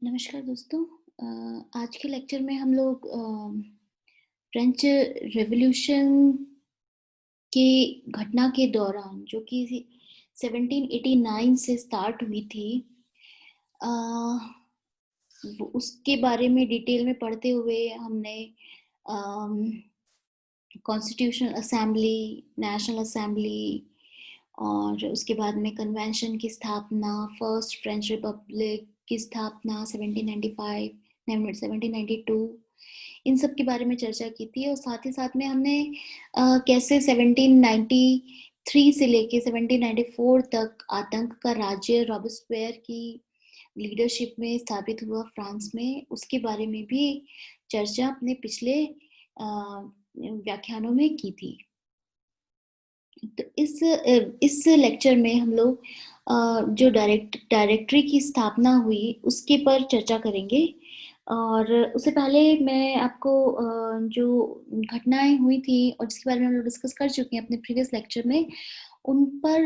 नमस्कार दोस्तों। आज के लेक्चर में हम लोग फ्रेंच रेवोल्यूशन के घटना के दौरान जो कि 1789 से स्टार्ट हुई थी, अ, उसके बारे में डिटेल में पढ़ते हुए हमने कॉन्स्टिट्यूशनल असेंबली, नेशनल असेंबली और उसके बाद में कन्वेंशन की स्थापना, फर्स्ट फ्रेंच रिपब्लिक की स्थापना 1795, 1792, इन सब के बारे में चर्चा की थी। और साथ ही साथ में हमने कैसे 1793 से लेके 1794 तक आतंक का राज्य रॉबेस्पियर की लीडरशिप में स्थापित हुआ फ्रांस में, उसके बारे में भी चर्चा अपने पिछले व्याख्यानों में की थी। तो इस लेक्चर में हम लोग जो डायरेक्टरी की स्थापना हुई उसके पर चर्चा करेंगे। और उससे पहले मैं आपको जो घटनाएं हुई थी और जिसके बारे में हम लोग डिस्कस कर चुके हैं अपने प्रीवियस लेक्चर में, उन पर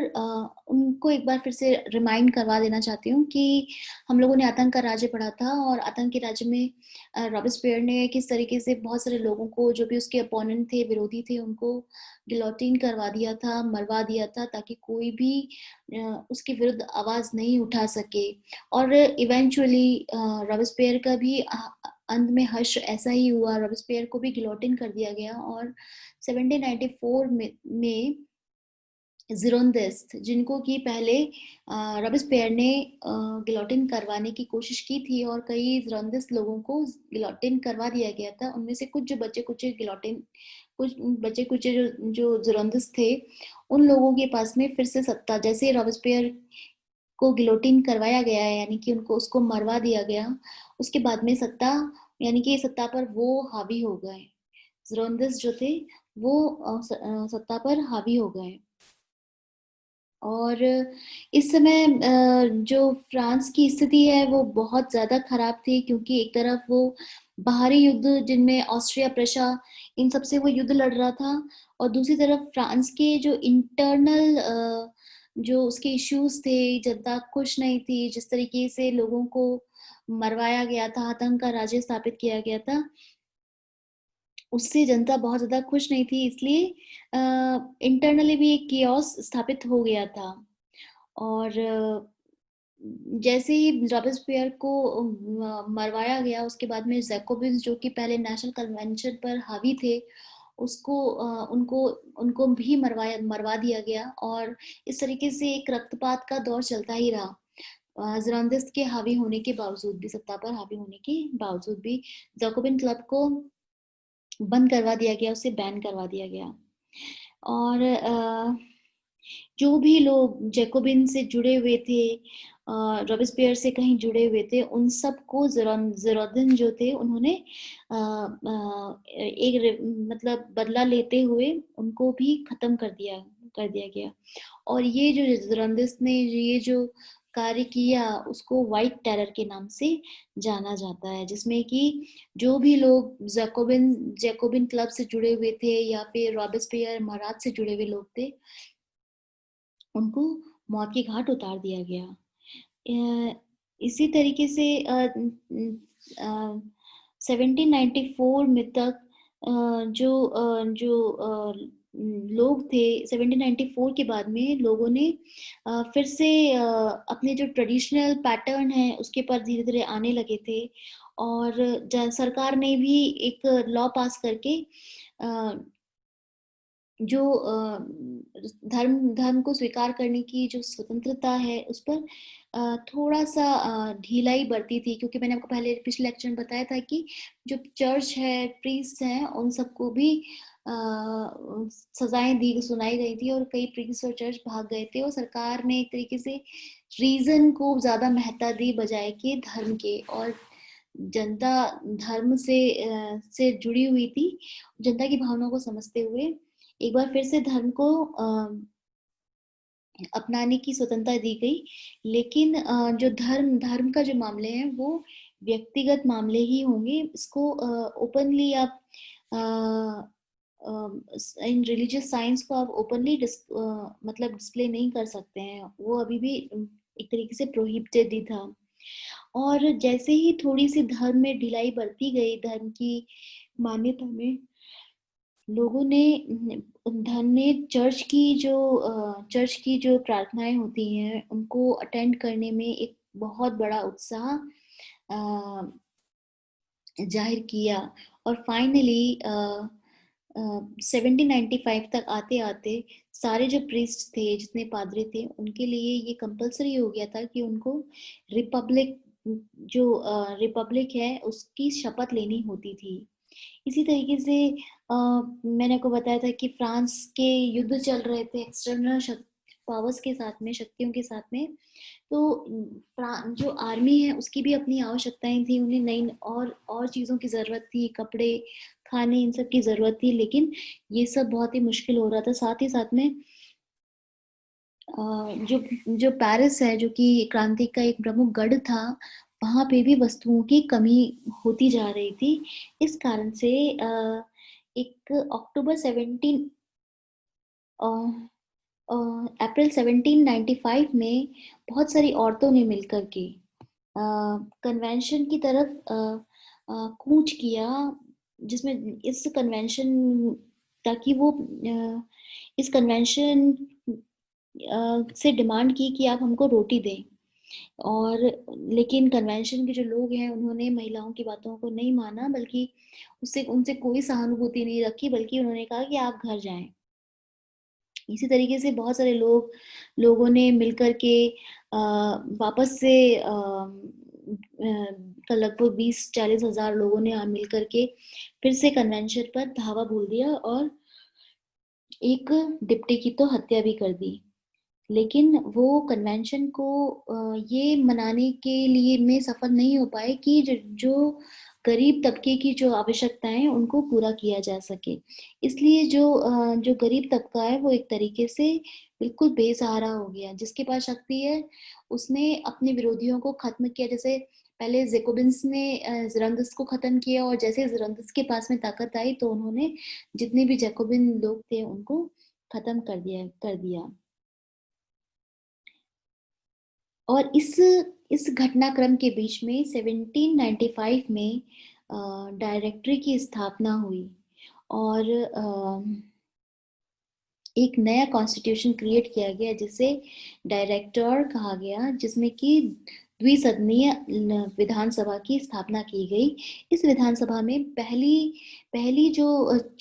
उनको एक बार फिर से रिमाइंड करवा देना चाहती हूँ कि हम लोगों ने आतंक का राज्य पढ़ा था और आतंक के राज्य में रॉबेस्पियर ने किस तरीके से बहुत सारे लोगों को, जो भी उसके अपोनेंट थे, विरोधी थे, उनको गिलोटिन करवा दिया था, मरवा दिया था, ताकि कोई भी उसके विरुद्ध आवाज नहीं उठा सके। और इवेंचुअली रॉबेस्पियर का भी अंत में हश्र ऐसा ही हुआ, रॉबेस्पियर को भी गिलोटिन कर दिया गया। और 1794 में जिरोंदिस्ट, जिनको कि पहले रॉबेस्पियर ने गिलोटिन करवाने की कोशिश की थी और कई जिरोंदिस्ट लोगों को गिलोटिन करवा दिया गया था। उनमें से कुछ बचे कुचे जो जिरोंदिस्ट थे, उन लोगों के पास में फिर से सत्ता, जैसे रॉबेस्पियर को गिलोटिन करवाया गया है, यानी कि उसको मरवा दिया गया, उसके बाद में सत्ता, यानी कि सत्ता पर वो हावी हो गए। जिरोंदिस्ट जो थे वो सत्ता पर हावी हो गए। और इस समय जो फ्रांस की स्थिति है वो बहुत ज़्यादा खराब थी, क्योंकि एक तरफ वो बाहरी युद्ध जिनमें ऑस्ट्रिया, प्रशा, इन सब से वो युद्ध लड़ रहा था, और दूसरी तरफ फ्रांस के जो इंटरनल जो उसके इश्यूज थे, जनता खुश नहीं थी, जिस तरीके से लोगों को मरवाया गया था, आतंक का राज्य स्थापित किया गया था, उससे जनता बहुत ज़्यादा खुश नहीं थी। इसलिए इंटरनली भी एक कियोस स्थापित हो गया था। और जैसे ही रॉबेस्पियर को मरवाया गया, उसके बाद में जैकोबिन्स, जो कि पहले नेशनल कन्वेंशन पर हावी थे, उसको उनको उनको भी मरवा दिया गया। और इस तरीके से एक रक्तपात का दौर चलता ही रहा। जिरोंदिस्ट के हावी होने के बावजूद भी, सत्ता पर हावी होने के बावजूद भी, जैकोबिन क्लब को बंद करवा दिया गया, उसे बैन करवा दिया गया। और जो भी लोग जैकोबिन से जुड़े हुए थे, रॉबेस्पियर से कहीं जुड़े हुए थे, उन सबको जिरोदिन जो थे, उन्होंने एक मतलब बदला लेते हुए उनको भी खत्म कर दिया गया। और ये जो जिरोंदिस्ट ने ये जो कार्य किया, उसको व्हाइट टेरर के नाम से जाना जाता है, जिसमें कि जो भी लोग जैकोबिन क्लब से जुड़े हुए थे या फिर रॉबेस्पियर महाराज से जुड़े हुए लोग थे, उनको मौत के घाट उतार दिया गया। इसी तरीके से 1794 में तक जो लोग थे, 1794 के बाद में लोगों ने फिर से अपने जो ट्रेडिशनल पैटर्न है उसके पर धीरे धीरे आने लगे थे। और सरकार ने भी एक लॉ पास करके जो धर्म को स्वीकार करने की जो स्वतंत्रता है, उस पर थोड़ा सा ढिलाई बरती थी, क्योंकि मैंने आपको पहले पिछले लेक्चर में बताया था कि जो चर्च है, प्रीस्ट हैं, उन सबको भी सजाएं दी सुनाई गई थी, और कई प्रीस्ट और चर्च भाग गए थे, और सरकार ने एक तरीके से रीजन को ज्यादा महत्ता दी बजाय के धर्म के। और जनता धर्म से जुड़ी हुई थी, जनता की भावनाओं को समझते हुए एक बार फिर से धर्म को अपनाने की स्वतंत्रता दी गई। लेकिन जो धर्म का जो मामले हैं वो व्यक्तिगत मामले ही होंगे। इसको ओपनली आप इन रिलीजियस साइंस को आप ओपनली मतलब डिस्प्ले नहीं कर सकते हैं, वो अभी भी एक तरीके से प्रोहिबिटेड ही था। और जैसे ही थोड़ी-सी धर्म में ढिलाई बरती गई, धर्म की मान्यता में, लोगों ने धर्म ने चर्च की जो प्रार्थनाएँ होती हैं, उनको अटेंड करने में एक बहुत बड़ा उत्साह अ, ज़ाहिर किया और फाइनली 1795 तक आते-आते सारे जो प्रीस्ट थे, जितने पादरी थे, उनके लिए ये कंपल्सरी हो गया था कि उनको रिपब्लिक रिपब्लिक है, उसकी शपथ लेनी होती थी। इसी तरीके से मैंने आपको बताया था कि फ्रांस के युद्ध चल रहे थे एक्सटर्नल पावर्स के साथ में, शक्तियों के साथ में। तो जो आर्मी है उसकी भी अपनी आवश्यकताएं थी, उन्हें नई और चीज़ों की ज़रूरत थी, कपड़े, खाने, इन सब की ज़रूरत थी, लेकिन ये सब बहुत ही मुश्किल हो रहा था। साथ ही साथ में जो जो पेरिस है, जो कि क्रांति का एक प्रमुख गढ़ था, वहाँ पे भी वस्तुओं की कमी होती जा रही थी। इस कारण से एक अक्टूबर 17 अ अप्रैल 1795 में बहुत सारी औरतों ने मिलकर के कन्वेंशन की तरफ कूच किया, जिसमें इस कन्वेंशन ताकि वो इस कन्वेंशन से डिमांड की कि आप हमको रोटी दें। और लेकिन कन्वेंशन के जो लोग हैं उन्होंने महिलाओं की बातों को नहीं माना, बल्कि उससे उनसे कोई सहानुभूति नहीं रखी, बल्कि उन्होंने कहा कि आप घर जाएँ। इसी तरीके से बहुत सारे लोगों ने मिलकर के वापस से लगभग 20-40 हज़ार लोगों ने मिलकर के फिर से कन्वेंशन पर धावा बोल दिया और एक डिप्टी की तो हत्या भी कर दी। लेकिन वो कन्वेंशन को ये मनाने के लिए में सफल नहीं हो पाए कि जो गरीब तबके की जो आवश्यकताएं हैं उनको पूरा किया जा सके। इसलिए जो गरीब तबका है वो एक तरीके से बिल्कुल बेसहारा हो गया। जिसके पास शक्ति है उसने अपने विरोधियों को खत्म किया। जैसे पहले जेकोबिन्स ने ज़रांदस को खत्म किया और जैसे ज़रांदस के पास में ताकत आई तो उन्होंने जितने भी जैकोबिन लोग थे उनको खत्म कर दिया। और इस घटनाक्रम के बीच में 1795 में डायरेक्टरी की स्थापना हुई और एक नया कॉन्स्टिट्यूशन क्रिएट किया गया जिसे डायरेक्टर कहा गया, जिसमें कि द्विसदनीय विधानसभा की स्थापना की गई। इस विधानसभा में पहली पहली जो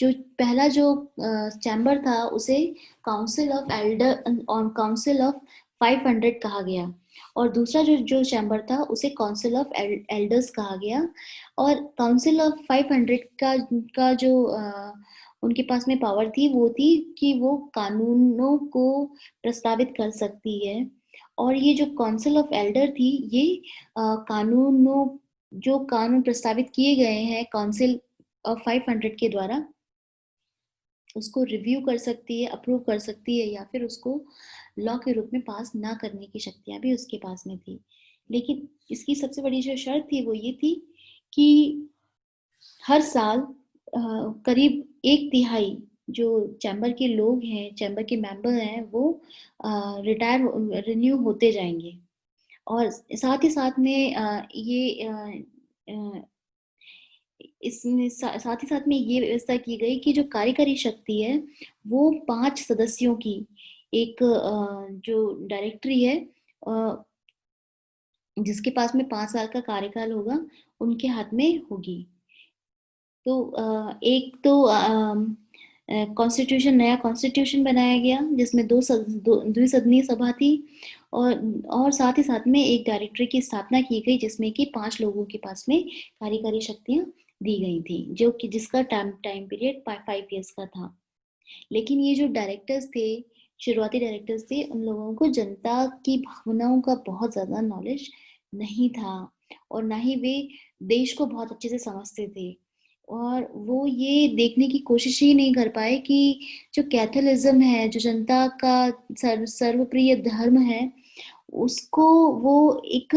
पहला जो चैम्बर था उसे काउंसिल ऑफ 500 कहा गया और दूसरा जो चैम्बर था उसे काउंसिल ऑफ एल्डर्स कहा गया। और काउंसिल ऑफ 500 का जो उनके पास में पावर थी वो थी कि वो कानूनों को प्रस्तावित कर सकती है। और ये जो काउंसिल ऑफ एल्डर थी ये कानूनों जो कानून प्रस्तावित किए गए हैं काउंसिल ऑफ 500 के द्वारा उसको रिव्यू कर सकती है, अप्रूव कर सकती है या फिर उसको लॉ के रूप में पास ना करने की शक्तियां भी उसके पास में थी। लेकिन इसकी सबसे बड़ी जो शर्त थी वो ये थी कि हर साल करीब 1/3 जो चैम्बर के लोग हैं, चैम्बर के मेंबर हैं, वो रिन्यू होते जाएंगे। और साथ ही साथ में इसमें साथ ही साथ में ये व्यवस्था की गई कि जो कार्यकारी शक्ति है वो 5 सदस्यों की एक जो डायरेक्टरी है अ, जिसके पास में 5 साल का कार्यकाल होगा उनके हाथ में होगी। तो एक तो कॉन्स्टिट्यूशन नया कॉन्स्टिट्यूशन बनाया गया जिसमें द्विसदनीय सभा थी और साथ ही साथ में एक डायरेक्टरी की स्थापना की गई जिसमें कि 5 लोगों के पास में कार्यकारी शक्तियां दी गई थी जो कि जिसका टाइम पीरियड 5 years का था। लेकिन ये जो डायरेक्टर्स थे, शुरुआती डायरेक्टर्स थे, उन लोगों को जनता की भावनाओं का बहुत ज़्यादा नॉलेज नहीं था और ना ही वे देश को बहुत अच्छे से समझते थे। और वो ये देखने की कोशिश ही नहीं कर पाए कि जो कैथोलिज्म है, जो जनता का सर्वप्रिय धर्म है, उसको वो एक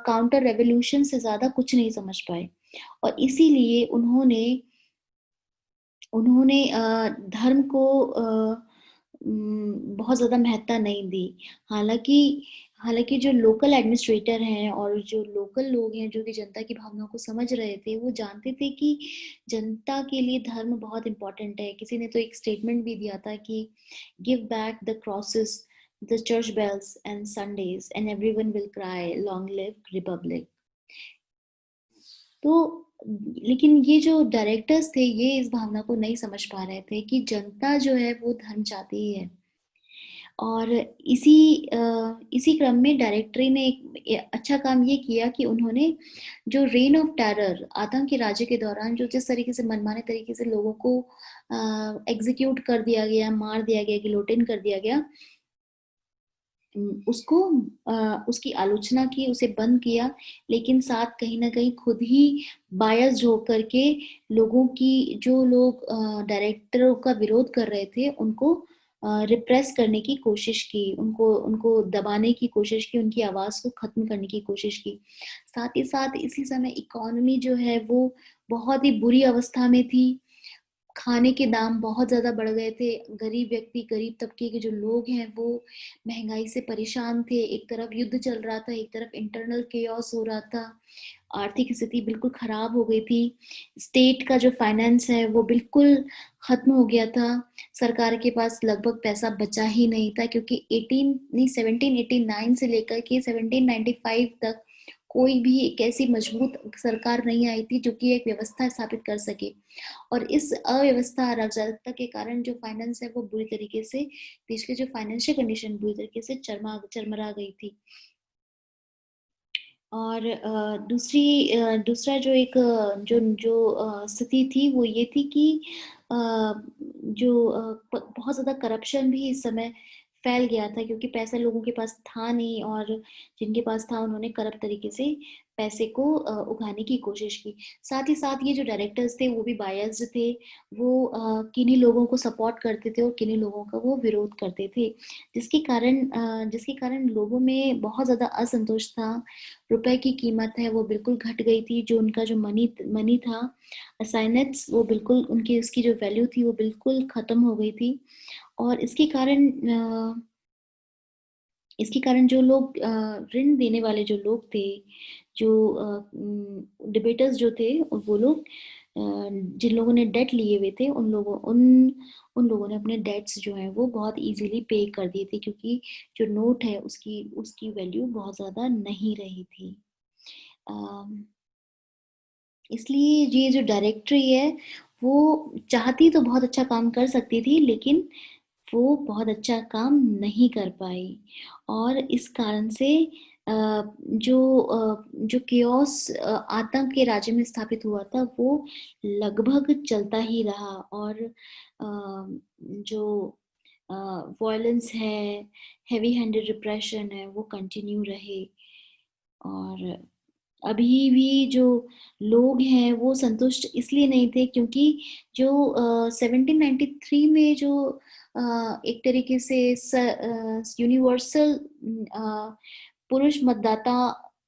काउंटर रेवोल्यूशन से ज़्यादा कुछ नहीं समझ पाए। और इसीलिए उन्होंने उन्होंने धर्म को बहुत ज़्यादा महत्ता नहीं दी। हालाँकि हालाँकि जो लोकल एडमिनिस्ट्रेटर हैं और जो लोकल लोग हैं, जो कि जनता की भावनाओं को समझ रहे थे, वो जानते थे कि जनता के लिए धर्म बहुत इम्पोर्टेंट है। किसी ने तो एक स्टेटमेंट भी दिया था कि give back the crosses, the church bells and Sundays and everyone will cry long live republic. तो लेकिन ये जो डायरेक्टर्स थे, ये इस भावना को नहीं समझ पा रहे थे कि जनता जो है वो धर्म चाहती ही है। और इसी क्रम में डायरेक्टरी ने एक अच्छा काम ये किया कि उन्होंने जो रेन ऑफ टेरर, आतंक के राज्य के दौरान जो जिस तरीके से मनमाने तरीके से लोगों को एग्जीक्यूट कर दिया गया, मार दिया गया, गिलोटिन कर दिया गया, उसको उसकी आलोचना की, उसे बंद किया, लेकिन साथ कहीं न कहीं खुद ही बायस्ड होकर के लोगों की, जो लोग डायरेक्टरों का विरोध कर रहे थे, उनको रिप्रेस करने की कोशिश की, उनको उनको दबाने की कोशिश की, उनकी आवाज़ को ख़त्म करने की कोशिश की। साथ ही साथ इसी समय इकोनॉमी जो है वो बहुत ही बुरी अवस्था में थी। खाने के दाम बहुत ज़्यादा बढ़ गए थे। गरीब व्यक्ति, गरीब तबके के जो लोग हैं, वो महँगाई से परेशान थे। एक तरफ युद्ध चल रहा था, एक तरफ इंटरनल केओस हो रहा था। आर्थिक स्थिति बिल्कुल खराब हो गई थी। स्टेट का जो फाइनेंस है, वो बिल्कुल ख़त्म हो गया था। सरकार के पास लगभग पैसा बचा ही नहीं था, क्योंकि 1789 से लेकर के 1795 तक कोई भी एक ऐसी मजबूत सरकार नहीं आई थी, जो कि एक व्यवस्था स्थापित कर सके। और इस अव्यवस्था, अराजकता के कारण जो फाइनेंस है वो बुरी तरीके से, देश के जो फाइनेंशियल कंडीशन बुरी तरीके से चरमरा गई थी। और दूसरा जो एक जो जो स्थिति थी वो ये थी कि अ, बहुत ज़्यादा करप्शन भी इस समय फैल गया था, क्योंकि पैसा लोगों के पास था नहीं, और जिनके पास था उन्होंने करप्ट तरीके से पैसे को उगाने की कोशिश की। साथ ही साथ ये जो डायरेक्टर्स थे वो भी बायस्ड थे। वो किन्हीं लोगों को सपोर्ट करते थे और किन्हीं लोगों का वो विरोध करते थे, जिसके कारण लोगों में बहुत ज़्यादा असंतोष था। रुपए की कीमत है वो बिल्कुल घट गई थी। जो उनका जो मनी मनी था, असाइनेट्स, वो बिल्कुल उनकी उसकी जो वैल्यू थी वो बिल्कुल ख़त्म हो गई थी। और इसके कारण जो लोग ऋण देने वाले जो लोग थे, जो डिबेटर्स जो थे, वो लोग जिन लोगों ने डेट लिए हुए थे, उन लोगों ने अपने डेट्स जो हैं वो बहुत ईज़िली पे कर दिए थे, क्योंकि जो नोट है उसकी उसकी वैल्यू बहुत ज़्यादा नहीं रही थी। अम, इसलिए ये जो डायरेक्टरी है, वो चाहती तो बहुत अच्छा काम कर सकती थी, लेकिन वो बहुत अच्छा काम नहीं कर पाई। और इस कारण से अ, जो केओस आतंक के राज्य में स्थापित हुआ था, वो लगभग चलता ही रहा। और जो वॉयलेंस है, हेवी हैंडेड रिप्रेशन है, वो कंटिन्यू रहे। और अभी भी जो लोग हैं वो संतुष्ट इसलिए नहीं थे, क्योंकि जो 1793 में जो एक तरीके से यूनिवर्सल पुरुष मतदाता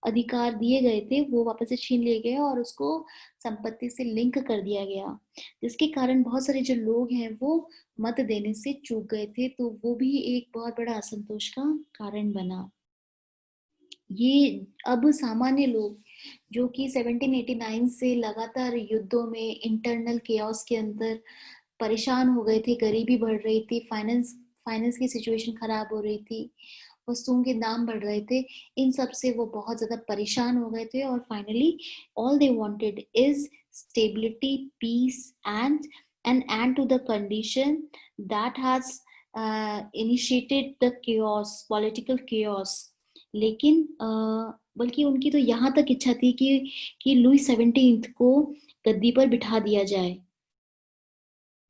अधिकार दिए गए थे, वो वापस से छीन लिए गए और उसको संपत्ति से लिंक कर दिया गया, जिसके कारण बहुत सारे जो लोग हैं वो मत देने से चूक गए थे। तो वो भी एक बहुत बड़ा असंतोष का कारण बना। ये अब सामान्य लोग, जो कि 1789 से लगातार युद्धों में, इंटरनल केओस के अंदर परेशान हो गए थे, गरीबी बढ़ रही थी, फाइनेंस फाइनेंस की सिचुएशन खराब हो रही थी, वस्तुओं के दाम बढ़ रहे थे, इन सब से वो बहुत ज़्यादा परेशान हो गए थे। और finally all they wanted is stability, peace and an end to the condition that has initiated the chaos, political chaos. लेकिन बल्कि उनकी तो यहाँ तक इच्छा थी कि लुई 17 को गद्दी पर बिठा दिया जाए।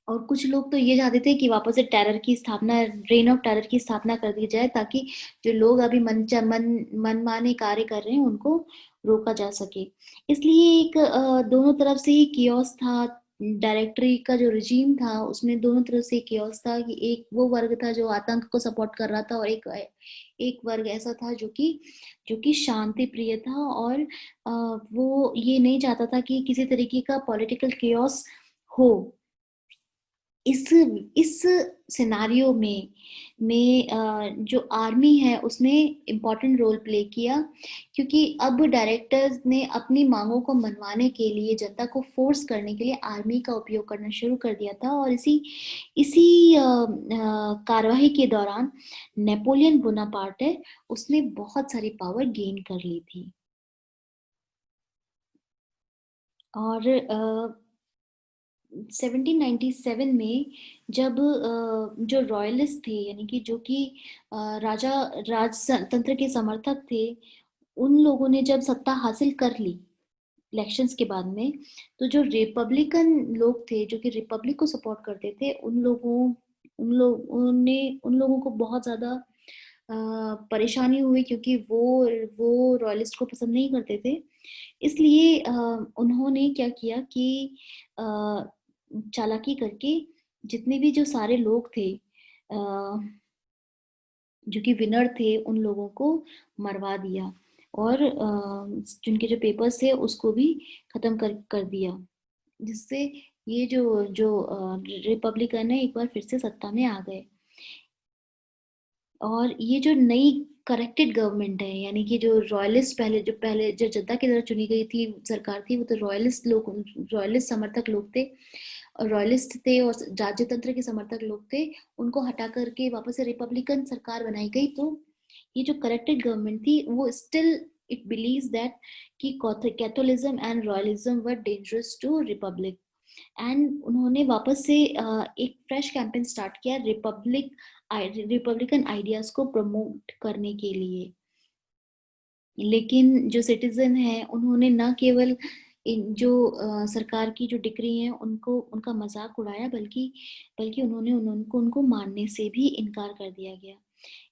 और कुछ लोग तो ये चाहते थे कि वापस से रेन ऑफ टेरर की स्थापना कर दी जाए, ताकि जो लोग अभी मनमाने कार्य कर रहे हैं उनको रोका जा सके। इसलिए एक दोनों तरफ से ही कियोस था। डायरेक्टरी का जो रिजीम था, उसमें दोनों तरफ से कियोस था, कि एक वो वर्ग था जो आतंक को सपोर्ट कर रहा था, और एक वर्ग ऐसा था जो कि शांति प्रिय था, और वो ये नहीं चाहता था कि किसी तरीके का पॉलिटिकल केओस हो। इस सिनेरियो में जो आर्मी है उसने इम्पोर्टेंट रोल प्ले किया, क्योंकि अब डायरेक्टर्स ने अपनी मांगों को मनवाने के लिए, जनता को फोर्स करने के लिए आर्मी का उपयोग करना शुरू कर दिया था। और इसी इसी कार्यवाही के दौरान नेपोलियन बोनापार्ट है, उसने बहुत सारी पावर गेन कर ली थी। और 1797 में जब जो रॉयलिस्ट थे, यानी कि जो कि राजा राजतंत्र के समर्थक थे, उन लोगों ने जब सत्ता हासिल कर ली इलेक्शंस के बाद में, तो जो रिपब्लिकन लोग थे, जो कि रिपब्लिक को सपोर्ट करते थे, उन लोगों को बहुत ज्यादा परेशानी हुई, क्योंकि वो रॉयलिस्ट को पसंद नहीं करते थे। इसलिए उन्होंने क्या किया कि अ, चालाकी करके जितने भी जो सारे लोग थे, जो कि विनर थे, उन लोगों को मरवा दिया, और जिनके जो पेपर्स थे उसको भी खत्म कर दिया, जिससे ये जो रिपब्लिकन है एक बार फिर से सत्ता में आ गए। और ये जो नई करेक्टेड गवर्नमेंट है, यानी कि जो रॉयलिस्ट, पहले जो जनता की तरह चुनी गई थी सरकार थी, वो तो रॉयलिस्ट समर्थक लोग थे, और रॉयलिस्ट थे, और राज्यतंत्र के समर्थक लोग थे। उनको हटा करके वापस से रिपब्लिकन सरकार बनाई गई। तो ये जो करेक्टेड गवर्नमेंट थी वो स्टिल इट बिलीव्स दैट कि Catholicism and royalism were dangerous to republic. And उन्होंने वापस से एक फ्रेश कैंपेन स्टार्ट किया रिपब्लिकन आइडियाज को प्रमोट करने के लिए। लेकिन जो सिटीजन है उन्होंने न केवल इन जो सरकार की जो डिक्री है उनको उनका मजाक उड़ाया, बल्कि बल्कि उनको मानने से भी इनकार कर दिया गया।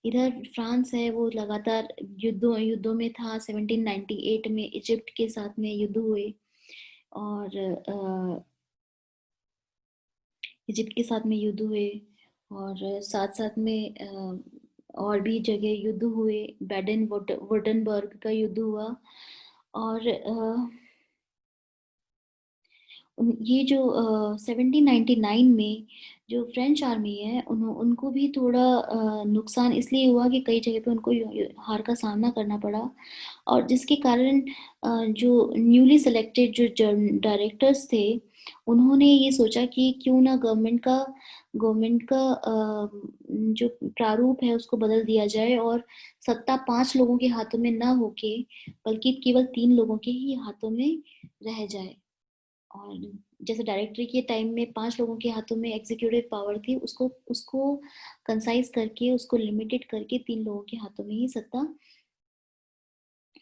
इधर फ्रांस है, वो लगातार युद्धों में था। 1798 में इजिप्ट के साथ में युद्ध हुए, और इजिप्ट के साथ में युद्ध हुए, और साथ साथ में और भी जगह युद्ध हुए। बैडन वुर्टनबर्ग का युद्ध हुआ। और ये जो 1799 में जो फ्रेंच आर्मी है, उनको भी थोड़ा नुकसान इसलिए हुआ कि कई जगह पे उनको हार का सामना करना पड़ा, और जिसके कारण जो न्यूली सिलेक्टेड जो डायरेक्टर्स थे, उन्होंने ये सोचा कि क्यों ना गवर्नमेंट का जो प्रारूप है उसको बदल दिया जाए, और सत्ता 5 लोगों के हाथों में ना होके बल्कि केवल 3 लोगों के ही हाथों में रह जाए। और जैसे डायरेक्टरी के टाइम में 5 लोगों के हाथों में एग्जीक्यूटिव पावर थी, उसको उसको कंसाइज करके, उसको लिमिटेड करके 3 लोगों के हाथों में ही सत्ता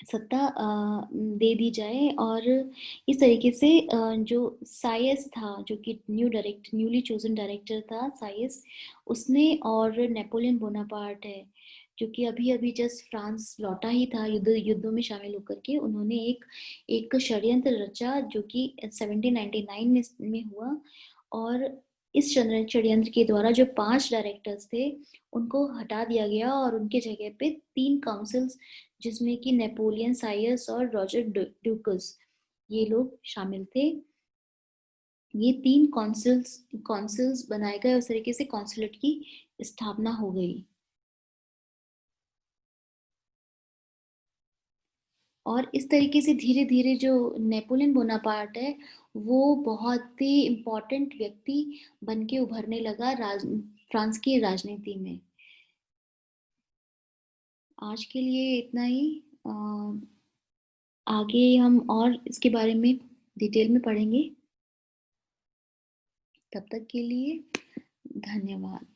सत्ता दे दी जाए। और इस तरीके से जो साइयस था, जो कि न्यूली चोजन डायरेक्टर था साइयस, उसने, और नेपोलियन बोनापार्ट है जो कि अभी अभी जस्ट फ्रांस लौटा ही था युद्धों में शामिल होकर के, उन्होंने एक षड्यंत्र रचा जो कि 1799 में हुआ। और इस षड्यंत्र के द्वारा जो 5 डायरेक्टर्स थे उनको हटा दिया गया, और उनके जगह पे 3 काउंसिल्स, जिसमें कि नेपोलियन साइयस और रॉजर ड्यूकस, ये लोग शामिल थे। ये 3 कॉन्सिल्स बनाए गए, उस तरीके से कॉन्सुलेट की स्थापना हो गई। और इस तरीके से धीरे धीरे जो नेपोलियन बोनापार्ट है, वो बहुत ही इम्पोर्टेंट व्यक्ति बन के उभरने लगा फ्रांस की राजनीति में। आज के लिए इतना ही। आगे हम और इसके बारे में डिटेल में पढ़ेंगे। तब तक के लिए धन्यवाद।